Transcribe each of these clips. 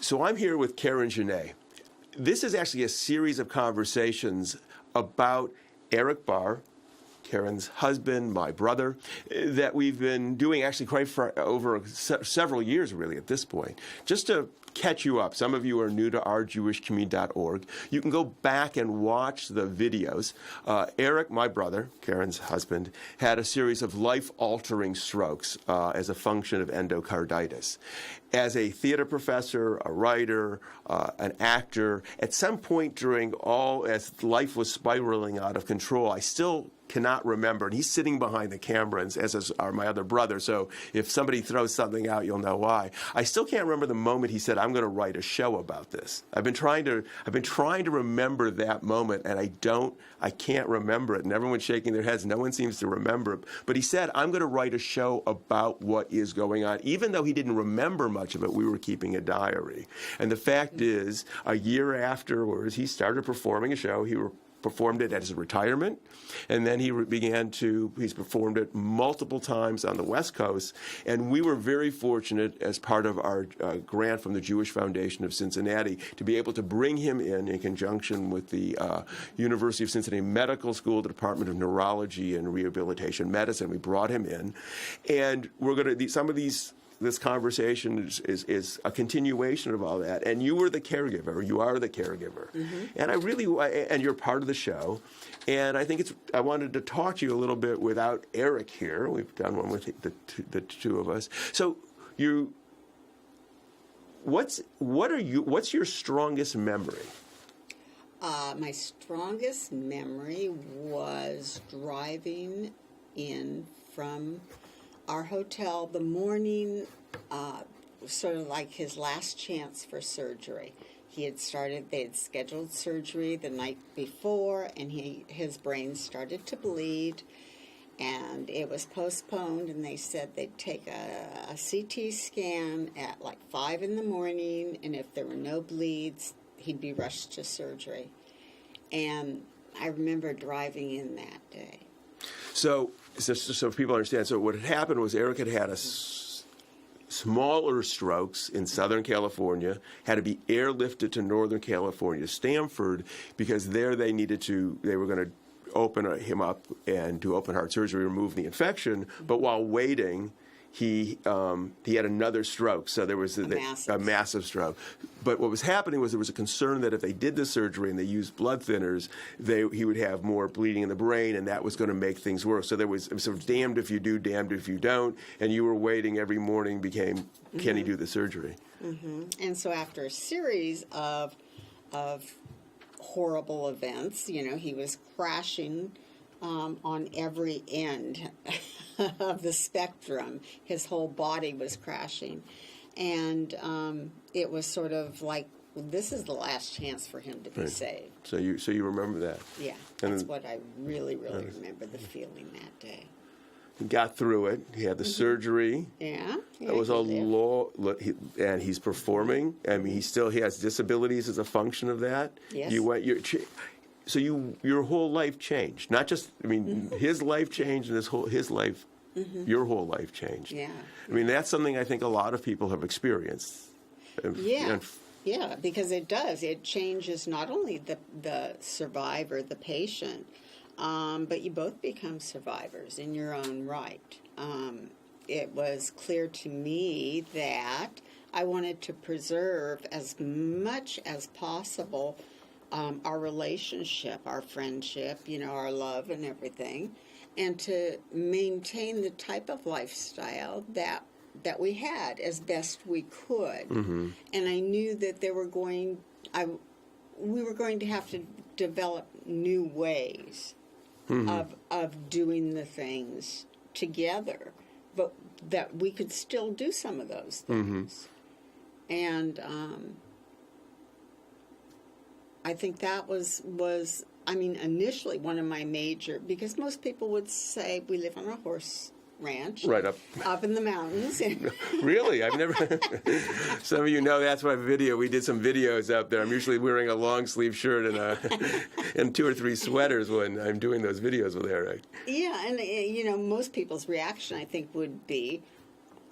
So I'm here with Karen Genet. This is actually a series of conversations about Eric Barr, Karen's husband, my brother, that we've been doing actually quite for over several years, really, at this point. Just to catch you up, some of you are new to ourjewishcommunity.org. You can go back and watch the videos. Eric, my brother, Karen's husband, had a series of life-altering strokes as a function of endocarditis. As a theater professor, a writer, an actor, at some point during as life was spiraling out of control, I still cannot remember, and he's sitting behind the camera, as are my other brother, so if somebody throws something out, you'll know why. I still can't remember the moment he said, I'm going to write a show about this. I've been trying to remember that moment, and I can't remember it, and everyone's shaking their heads. No one seems to remember it. But he said, I'm going to write a show about what is going on. Even though he didn't remember much of it, we were keeping a diary. And the fact is, a year afterwards, he started performing a show. He performed it at his retirement, and then he's performed it multiple times on the West Coast, and we were very fortunate as part of our grant from the Jewish Foundation of Cincinnati to be able to bring him in conjunction with the University of Cincinnati Medical School, the Department of Neurology and Rehabilitation Medicine. We brought him in, and we're going to, this conversation is a continuation of all that. And you are the caregiver. Mm-hmm. And you're part of the show. And I think I wanted to talk to you a little bit without Eric here. We've done one with the two of us. So what's your strongest memory? My strongest memory was driving in from our hotel the morning, sort of like his last chance for surgery. They had scheduled surgery the night before, and his brain started to bleed, and it was postponed, and they said they'd take a CT scan at like 5 in the morning, and if there were no bleeds, he'd be rushed to surgery. And I remember driving in that day. So people understand, so what had happened was Eric had smaller strokes in Southern California, had to be airlifted to Northern California, Stanford, because there they were going to open him up and do open heart surgery, remove the infection, but while waiting, he had another stroke, so there was a massive stroke. But what was happening was there was a concern that if they did the surgery and they used blood thinners, he would have more bleeding in the brain, and that was going to make things worse. So it was sort of damned if you do, damned if you don't, and you were waiting every morning became, can he do the surgery? Mm-hmm. And so after a series of horrible events, he was crashing on every end of the spectrum. His whole body was crashing. And it was sort of like, this is the last chance for him to be saved. So you remember that? Yeah, that's what I really, really remember, the feeling that day. He got through it. He had the surgery. Yeah. It was and he's performing. I mean, he has disabilities as a function of that. Yes. So your whole life changed. Not just, his life changed, and his life, your whole life changed. Yeah. I mean, that's something I think a lot of people have experienced. Yeah. Yeah, because it does. It changes not only the survivor, the patient, but you both become survivors in your own right. It was clear to me that I wanted to preserve as much as possible our relationship, our friendship, our love and everything, and to maintain the type of lifestyle that we had as best we could. Mm-hmm. And I knew that we were going to have to develop new ways of doing the things together, but that we could still do some of those things. And I think that was initially one of my major, because most people would say we live on a horse ranch. Right up in the mountains. Really? I've never. Some of you know that's my video. We did some videos up there. I'm usually wearing a long sleeve shirt and 2 or 3 sweaters when I'm doing those videos with Eric. Yeah, and most people's reaction, I think, would be,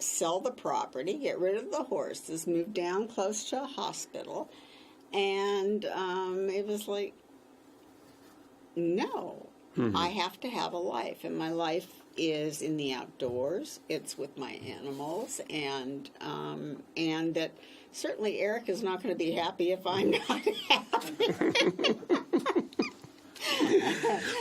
sell the property, get rid of the horses, move down close to a hospital. And it was like, no, I have to have a life. And my life is in the outdoors. It's with my animals. And that certainly Eric is not going to be happy if I'm not happy.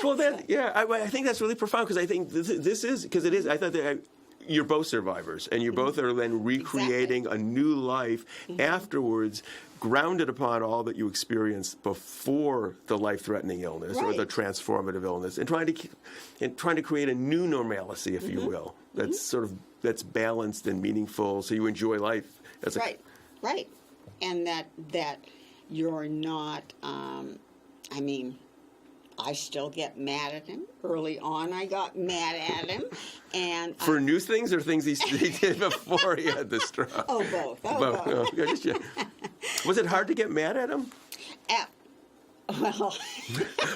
Well, I think that's really profound, because I think this is, because it is, I thought that you're both survivors, and you both are then recreating a new life afterwards, grounded upon all that you experienced before the life-threatening illness or the transformative illness, and trying to create a new normalcy, if you will, that's balanced and meaningful, so you enjoy life as a Right, and that you're not. I mean, I still get mad at him. Early on, I got mad at him, and for new things or things he did before he had the stroke. Oh, both. Both. Was it hard to get mad at him? Well,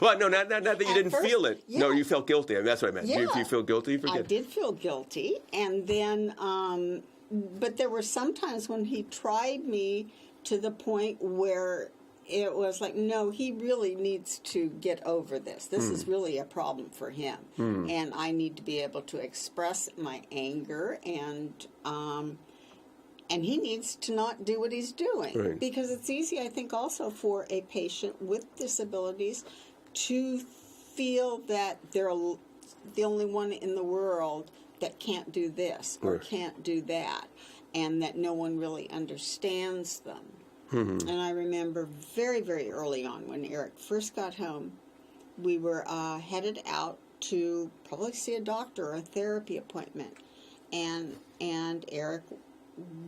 well, no, not that you didn't first, feel it. yeah. No, you felt guilty. I mean, that's what I meant. Yeah. Do you feel guilty for I did feel guilty, and then, but there were some times when he tried me to the point where it was like, no, he really needs to get over this. This is really a problem for him, and I need to be able to express my anger, and he needs to not do what he's doing, because it's easy, I think, also for a patient with disabilities to feel that they're the only one in the world that can't do this or can't do that, and that no one really understands them. And I remember very, very early on when Eric first got home, we were headed out to probably see a doctor or a therapy appointment, and Eric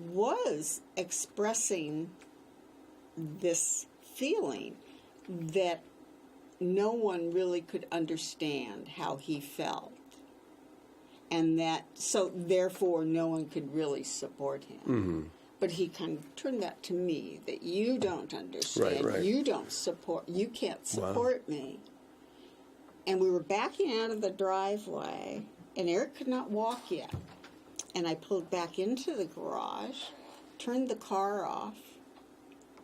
was expressing this feeling that no one really could understand how he felt, and that so therefore no one could really support him. But he kind of turned that to me, that you don't understand, you don't support, you can't support me. And we were backing out of the driveway, and Eric could not walk yet. And I pulled back into the garage, turned the car off.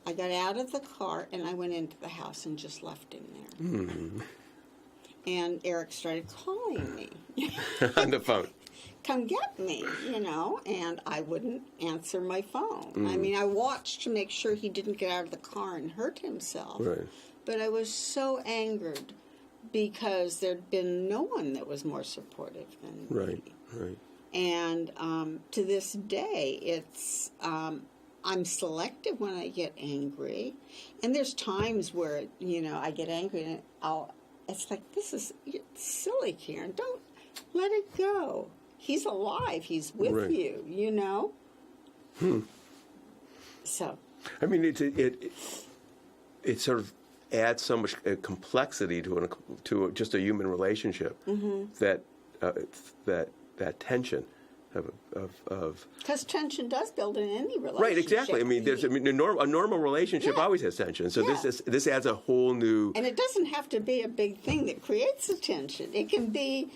I got out of the car, and I went into the house and just left him there. And Eric started calling me. on the phone. Come get me, and I wouldn't answer my phone. I mean, I watched to make sure he didn't get out of the car and hurt himself. But I was so angered because there'd been no one that was more supportive than me. And to this day, it's I'm selective when I get angry, and there's times where I get angry and it's like, it's silly, Karen. Don't let it go. He's alive. He's with you. So. I mean, it sort of adds so much complexity to just a human relationship that tension of because tension does build in any relationship. Right, exactly. I mean, a normal relationship always has tension. So this adds a whole new. And it doesn't have to be a big thing that creates the tension. It can be,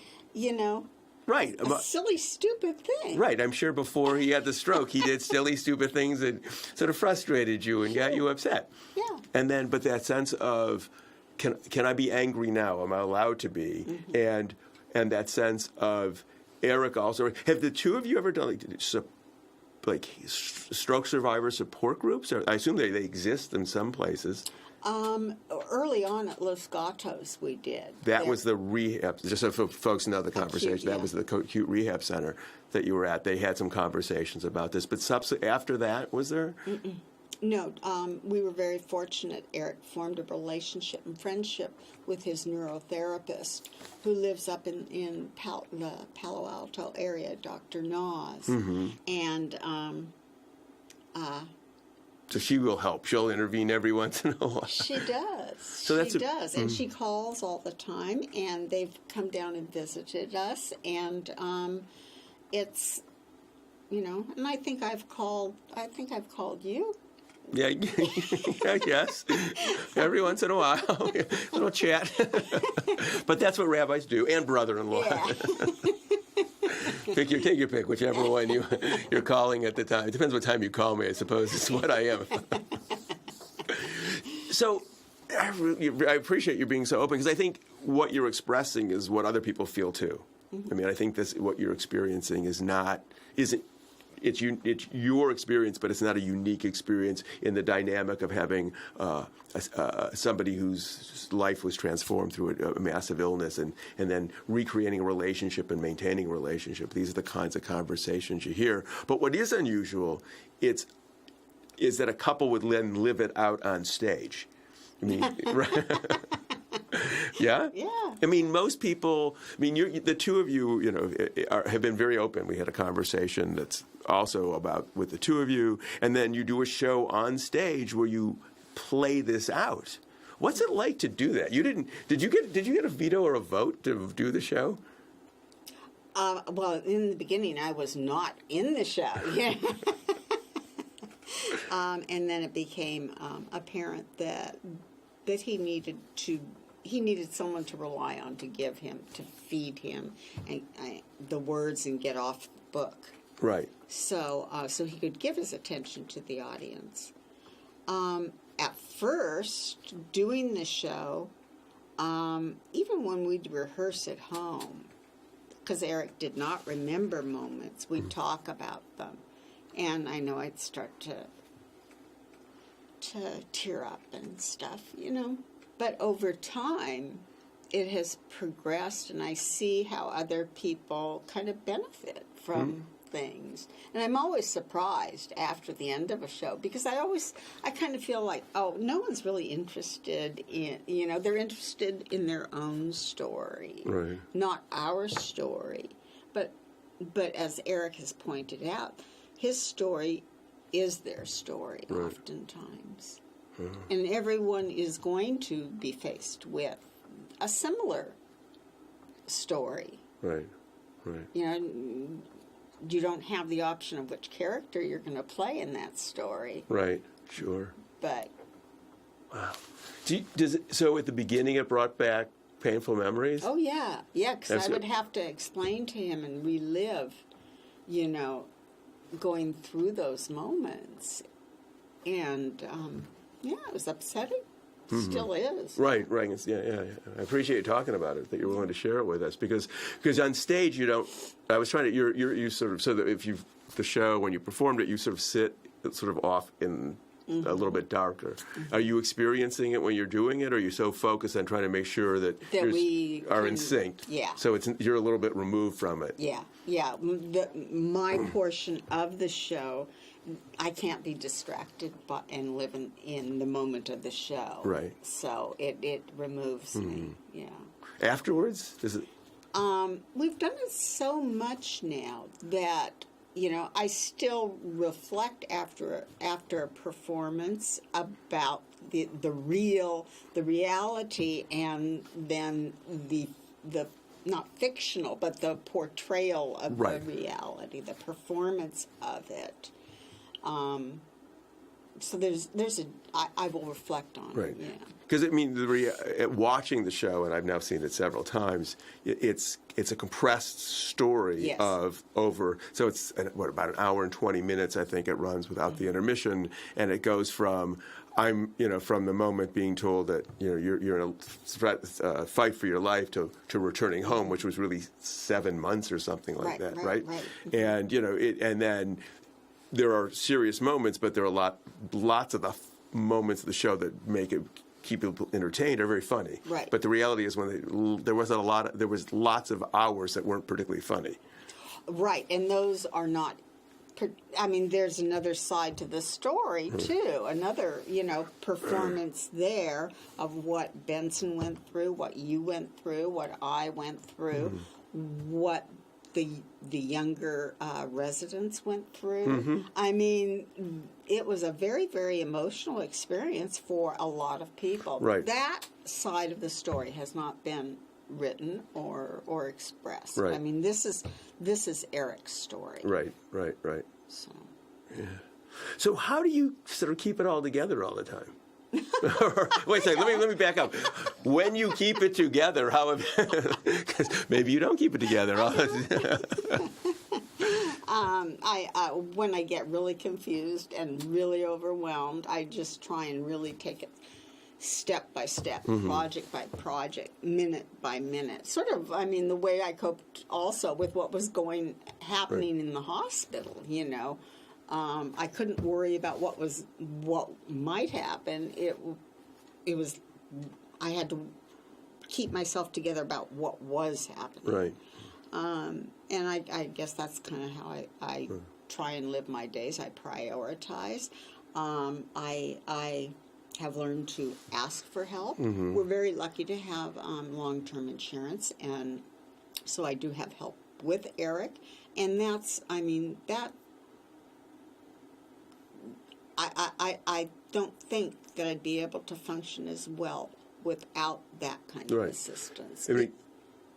Right. A silly, stupid thing. Right. I'm sure before he had the stroke, he did silly, stupid things that sort of frustrated you and got you upset. Yeah. And then, but that sense of, can I be angry now? Am I allowed to be? And that sense of, Eric also, have the two of you ever done like stroke survivor support groups? Or I assume they exist in some places. Early on at Los Gatos, we did. That was the rehab, just so folks know the conversation, that was the acute rehab center that you were at. They had some conversations about this. But after that, was there? No, we were very fortunate. Eric formed a relationship and friendship with his neurotherapist, who lives up in the Palo Alto area, Dr. Nas. And so she will help. She'll intervene every once in a while. She does. So she does. And she calls all the time, and they've come down and visited us. And it's, and I think I've called you. Yeah, yes. Every once in a while, a little chat. But that's what rabbis do, and brother-in-law. Yeah. Take your pick, whichever one you're calling at the time. It depends what time you call me, I suppose. It's what I am. So I appreciate you being so open, because I think what you're expressing is what other people feel too. I mean, I think what you're experiencing it's your experience, but it's not a unique experience in the dynamic of having somebody whose life was transformed through a massive illness and then recreating a relationship and maintaining a relationship. These are the kinds of conversations you hear. But what is unusual is that a couple would then live it out on stage. I mean, yeah? Yeah. I mean, most people, the two of you, have been very open. We had a conversation that's also about with the two of you, and then you do a show on stage where you play this out. What's it like to do that? Did you get a veto or a vote to do the show? Well, in the beginning, I was not in the show. Yeah. And then it became apparent that he needed someone to rely on, to give him, to feed him the words and get off the book. Right. So he could give his attention to the audience. At first, doing the show, even when we'd rehearse at home, because Eric did not remember moments, we'd talk about them. And I know I'd start to tear up and stuff, But over time, it has progressed, and I see how other people kind of benefit from things. And I'm always surprised after the end of a show, because I kind of feel like, oh, no one's really interested in, they're interested in their own story, right, not our story. But as Eric has pointed out, his story is their story, right, oftentimes. And everyone is going to be faced with a similar story. Right, right. You don't have the option of which character you're going to play in that story. Right, sure. But... Wow. So at the beginning it brought back painful memories? Oh, yeah. Yeah, because I would have to explain to him and relive, going through those moments. And, it was upsetting. Still is. Right. Yeah. I appreciate you talking about it, that you're willing to share it with us, because on stage you don't. I was trying to. You sort of, so that if the show, when you performed it, you sort of sit sort of off in a little bit darker. Are you experiencing it when you're doing it, or are you so focused on trying to make sure that we are in sync? Yeah. So you're a little bit removed from it. Yeah. My portion of the show, I can't be distracted and live in the moment of the show. Right. So it removes me. Yeah. Afterwards, is it? We've done it so much now that I still reflect after a performance about the reality, and then the not fictional, but the portrayal of the reality, the performance of it. So I will reflect on it. Yeah. Because watching the show, and I've now seen it several times, it's a compressed story of over. So it's about an hour and 20 minutes, I think it runs without the intermission, and it goes from from the moment being told that you're in a fight for your life to returning home, which was really 7 months or something like that, right? And and then there are serious moments, but there are lots of the moments of the show that keep people entertained are very funny. Right. But the reality is there was lots of hours that weren't particularly funny. Right, and those are not. There's another side to the story too. Another, performance there of what Benson went through, what you went through, what I went through, what the younger residents went through. It was a very, very emotional experience for a lot of people. Right. That side of the story has not been written or expressed. Right. This is Eric's story. Right. So. Yeah. So how do you sort of keep it all together all the time? Wait a second. Let me back up. When you keep it together, because maybe you don't keep it together. When I get really confused and really overwhelmed, I just try and really take it step by step, project by project, minute by minute. Sort of, I mean, the way I coped also with what was happening in the hospital, you know. I couldn't worry about what might happen. It was, I had to keep myself together about what was happening. Right. And I guess that's kind of how I try and live my days. I prioritize. I have learned to ask for help. We're very lucky to have long-term insurance, and so I do have help with Eric. And that's, I mean, that I don't think that I'd be able to function as well without that kind of assistance. I mean,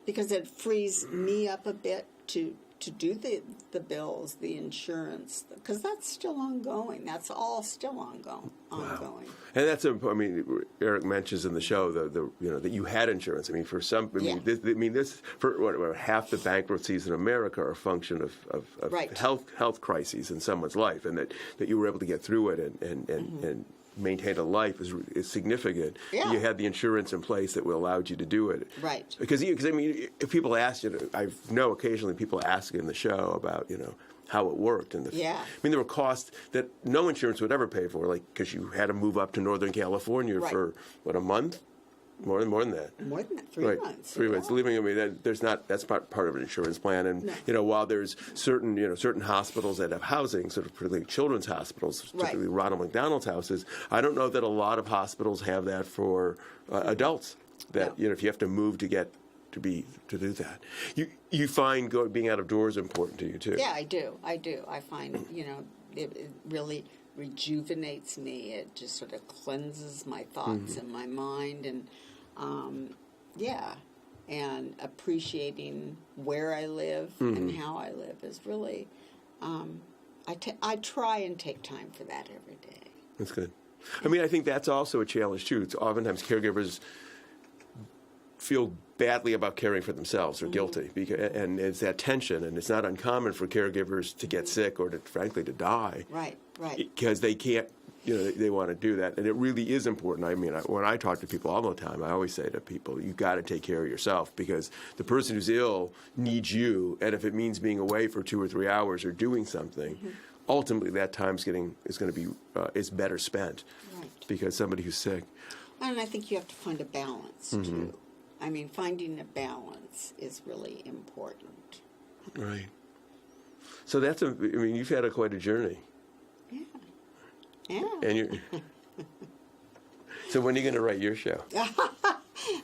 because it frees me up a bit to do the bills, the insurance, because that's still ongoing. That's all still ongoing. Wow. And that's I mean, Eric mentions in the show that you had insurance. I mean, for some, this for half the bankruptcies in America are a function of health crises in someone's life, and that you were able to get through it and maintain a life is significant. Yeah. You had the insurance in place that allowed you to do it. Right. Because I mean, if people ask you, I know occasionally people ask in the show about how it worked, and I mean, there were costs that no insurance would ever pay for, like because you had to move up to Northern California for a month. More than that. More than that, 3 months. 3 months. Leaving, I mean, that's not part of an insurance plan. And while there's certain hospitals that have housing, sort of particularly children's hospitals, particularly Ronald McDonald's houses, I don't know that a lot of hospitals have that for adults. That if you have to move to do that, you find being out of doors important to you too. Yeah, I do. I find it really rejuvenates me. It just sort of cleanses my thoughts and my mind, and and appreciating where I live and how I live is really, I try and take time for that every day. That's good. I mean, I think that's also a challenge too. It's oftentimes caregivers feel badly about caring for themselves or guilty, and it's that tension, and it's not uncommon for caregivers to get sick or frankly to die. Right. Because they can't, they want to do that, and it really is important. I mean, when I talk to people all the time, I always say to people, you've got to take care of yourself, because the person who's ill needs you, and if it means being away for 2 or 3 hours or doing something, ultimately that time's is going to be is better spent, because somebody who's sick. And I think you have to find a balance too. I mean, finding a balance is really important. Right. So you've had quite a journey. Yeah. And so when are you going to write your show?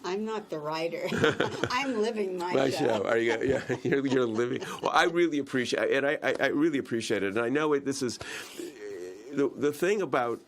I'm not the writer. I'm living my show. Are you? Yeah, you're living. Well, I really appreciate it, and I really appreciate it. And I know this is the thing about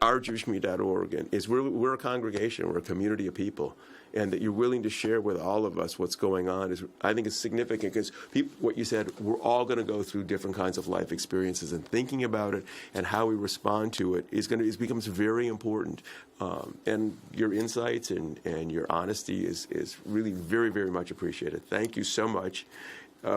ourjewishme.org is we're a congregation, we're a community of people, and that you're willing to share with all of us what's going on I think is significant, because what you said, we're all going to go through different kinds of life experiences, and thinking about it and how we respond to it becomes very important. And your insights and your honesty is really very, very much appreciated. Thank you so much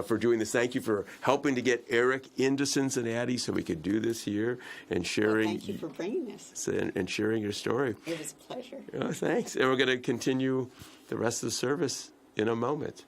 for doing this. Thank you for helping to get Eric into Cincinnati so we could do this here and sharing. Well, thank you for bringing this. And sharing your story. It was a pleasure. Oh, thanks. And we're going to continue the rest of the service in a moment.